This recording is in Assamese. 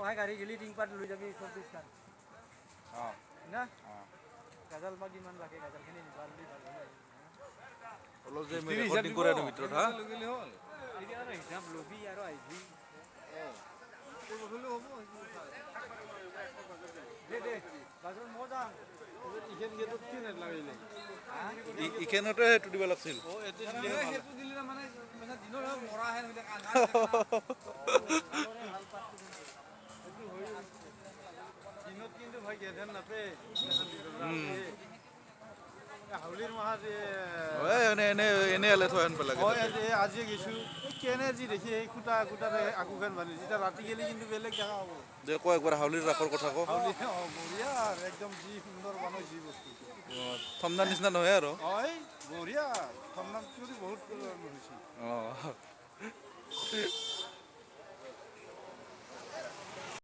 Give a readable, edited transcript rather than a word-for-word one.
কহাই গাড়ী গেলি টিংপাত লৈ যাবি 24 খান না গাজাল বা কিমান লাগে গাজালখিনি নিবা বুলি ভাল হয় অলপ যে ৰেকৰ্ডিং কৰে ন ভিতৰত হা এতিয়া আৰু হিচাপ লবি আৰু আহিবি দে বাজাৰত মই যাম ইখন গেটত কি নেট লাগিলে ইখনতে সেইটো দিব লাগিছিল সেইটো দিলে মানে দিনৰ মৰা হেন হৈ থাকে দিনত কিন্তু ভাই গেধেন নাপে হাউলিৰ মাহাত এনে হলে থৈ আনিব লাগে আজি গেছো কেনে যি দেখি সেই খুটা খুটাৰে আগুখান বান্ধি এতিয়া ৰাতি গেলি কিন্তু বেলেগ দেখা হ'ব যে কয় একবাৰ হাউলিৰ ৰাসৰ কথা কওঁ বঢ়িয়া একদম যি সুন্দৰ মানুহ যি বস্তু ঠাণ্ডা নিচিনা নহয় আৰু বঢ়িয়া ঠাণ্ডাত বহুত হৈছে অঁ